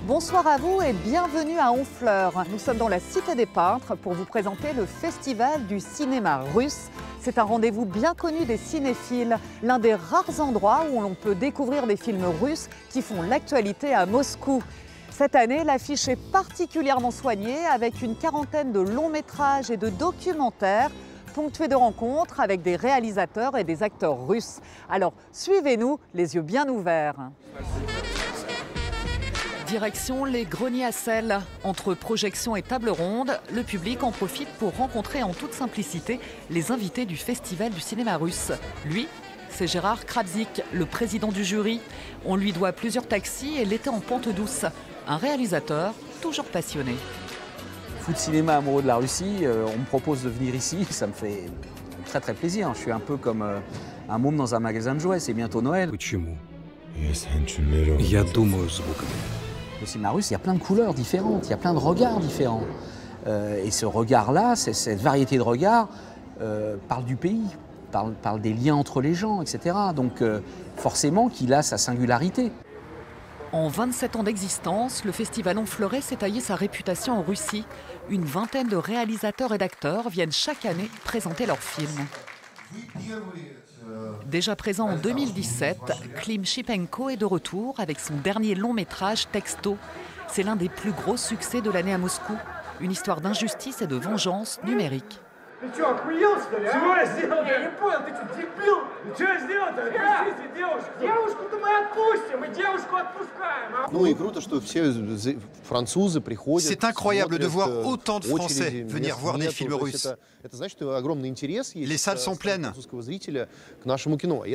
Bonsoir à vous et bienvenue à Honfleur. Nous sommes dans la Cité des Peintres pour vous présenter le Festival du cinéma russe. C'est un rendez-vous bien connu des cinéphiles, l'un des rares endroits où l'on peut découvrir des films russes qui font l'actualité à Moscou. Cette année, l'affiche est particulièrement soignée avec une quarantaine de longs métrages et de documentaires ponctués de rencontres avec des réalisateurs et des acteurs russes. Alors suivez-nous les yeux bien ouverts. Direction les greniers à sel. Entre projections et tables rondes, le public en profite pour rencontrer en toute simplicité les invités du Festival du cinéma russe. Lui, c'est Gérard Kravzik, le président du jury. On lui doit plusieurs taxis et l'été en pente douce. Un réalisateur toujours passionné. Fou de cinéma, amoureux de la Russie, on me propose de venir ici, ça me fait très très plaisir. Je suis un peu comme un môme dans un magasin de jouets, c'est bientôt Noël. Le cinéma russe, il y a plein de couleurs différentes, il y a plein de regards différents. Et ce regard-là, cette variété de regards, parle du pays, parle des liens entre les gens, etc. Donc forcément qu'il a sa singularité. En 27 ans d'existence, le festival Honfleur s'est taillé sa réputation en Russie. Une vingtaine de réalisateurs et d'acteurs viennent chaque année présenter leurs films. Déjà présent en 2017, Klim Shipenko est de retour avec son dernier long métrage Texto. C'est l'un des plus gros succès de l'année à Moscou. Une histoire d'injustice et de vengeance numérique. C'est incroyable de voir autant de Français venir voir des films russes. Les salles sont pleines.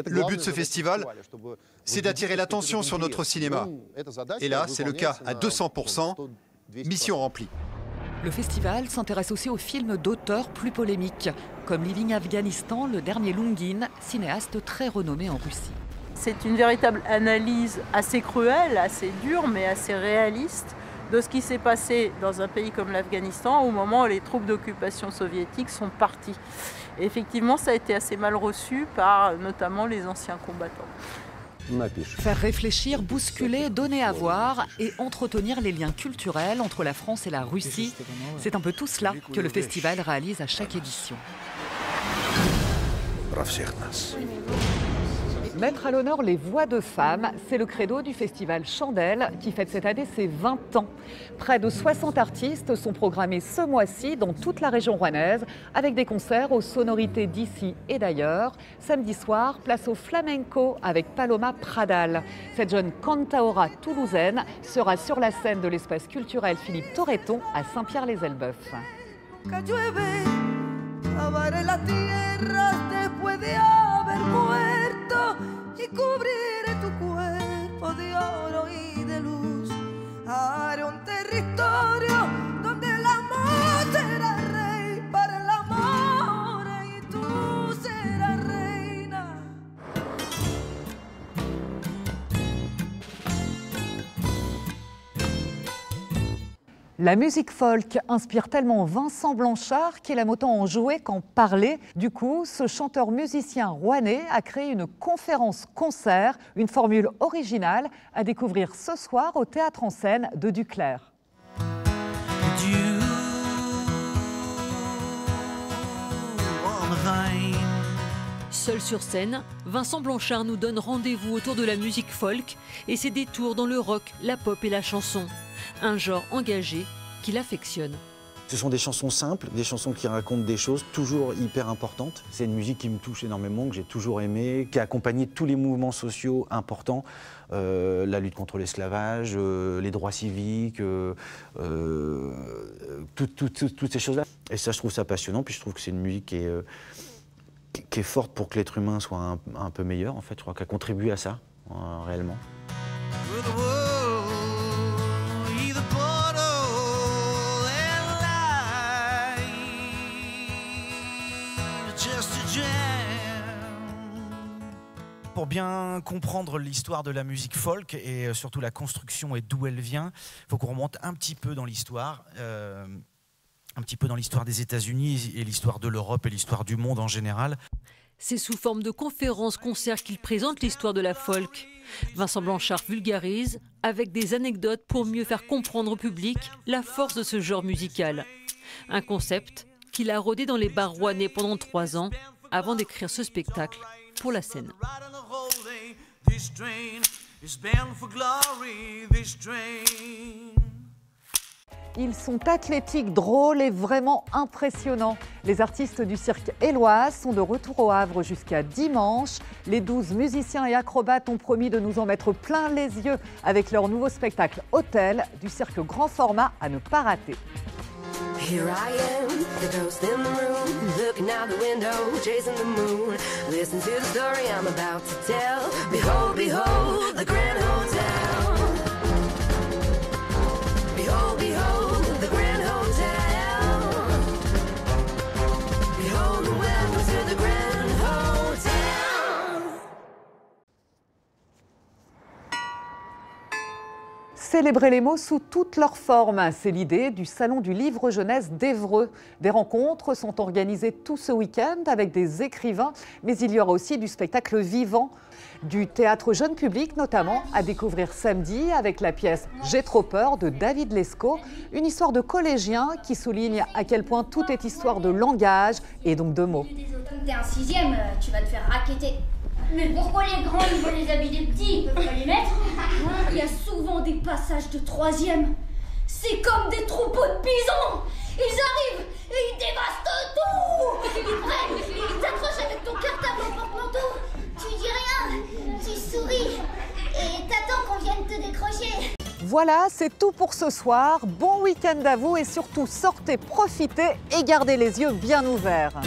Le but de ce festival, c'est d'attirer l'attention sur notre cinéma. Et là, c'est le cas à 200%. Mission remplie. Le festival s'intéresse aussi aux films d'auteurs plus polémiques, comme Living Afghanistan, le dernier Lounguin, cinéaste très renommé en Russie. C'est une véritable analyse assez cruelle, assez dure, mais assez réaliste de ce qui s'est passé dans un pays comme l'Afghanistan au moment où les troupes d'occupation soviétiques sont parties. Et effectivement, ça a été assez mal reçu par notamment les anciens combattants. Faire réfléchir, bousculer, donner à voir et entretenir les liens culturels entre la France et la Russie, c'est un peu tout cela que le festival réalise à chaque édition. Mettre à l'honneur les voix de femmes, c'est le credo du festival Chandelle qui fête cette année ses 20 ans. Près de 60 artistes sont programmés ce mois-ci dans toute la région rouennaise avec des concerts aux sonorités d'ici et d'ailleurs. Samedi soir, place au flamenco avec Paloma Pradal. Cette jeune cantaora toulousaine sera sur la scène de l'espace culturel Philippe Torreton à Saint-Pierre-les-Elbeuf. Y cubriré tu cuerpo de oro y de luz. Haré un territorio donde el amor será rey para el amor y tú serás reina. La musique folk inspire tellement Vincent Blanchard qu'il aime autant en jouer qu'en parler. Du coup, ce chanteur-musicien rouennais a créé une conférence-concert, une formule originale à découvrir ce soir au Théâtre en Scène de Duclair. Seul sur scène, Vincent Blanchard nous donne rendez-vous autour de la musique folk et ses détours dans le rock, la pop et la chanson. Un genre engagé qu'il affectionne. Ce sont des chansons simples, des chansons qui racontent des choses toujours hyper importantes. C'est une musique qui me touche énormément, que j'ai toujours aimée, qui a accompagné tous les mouvements sociaux importants. La lutte contre l'esclavage, les droits civiques, toutes ces choses-là. Et ça, je trouve ça passionnant, puis je trouve que c'est une musique qui est forte pour que l'être humain soit un peu meilleur, en fait. Je crois qu'elle contribue à ça, réellement. Pour bien comprendre l'histoire de la musique folk et surtout la construction et d'où elle vient, il faut qu'on remonte un petit peu dans l'histoire. Un petit peu dans l'histoire des États-Unis et l'histoire de l'Europe et l'histoire du monde en général. C'est sous forme de conférences-concerts qu'il présente l'histoire de la folk. Vincent Blanchard vulgarise avec des anecdotes pour mieux faire comprendre au public la force de ce genre musical. Un concept qu'il a rodé dans les bars rouennais pendant 3 ans avant d'écrire ce spectacle pour la scène. Ils sont athlétiques, drôles et vraiment impressionnants. Les artistes du cirque Éloise sont de retour au Havre jusqu'à dimanche. Les 12 musiciens et acrobates ont promis de nous en mettre plein les yeux avec leur nouveau spectacle Hôtel du cirque grand format à ne pas rater. Here I am, the ghost in the room, looking out the window, chasing the moon. Listen to the story I'm about to tell. Behold, behold, the Grand Hotel. Behold, behold, the Grand Hotel. Behold, welcome to the Grand Hotel. Célébrer les mots sous toutes leurs formes, c'est l'idée du Salon du Livre Jeunesse d'Évreux. Des rencontres sont organisées tout ce week-end avec des écrivains, mais il y aura aussi du spectacle vivant, du théâtre jeune public notamment, à découvrir samedi avec la pièce « J'ai trop peur » de David Lescaut, une histoire de collégien qui souligne à quel point tout est histoire de langage et donc de mots. T'es un 6e, tu vas te faire racketter. Mais pourquoi les grands ils veulent les habits des petits, ils peuvent pas les mettre? Il y a souvent des passages de 3e. C'est comme des troupeaux de bisons. Ils arrivent et ils dévastent tout. Ils prennent, ils t'accrochent avec ton cartable en porte-manteau. Tu dis rien, tu souris et t'attends qu'on vienne te décrocher. Voilà, c'est tout pour ce soir. Bon week-end à vous et surtout sortez, profitez et gardez les yeux bien ouverts.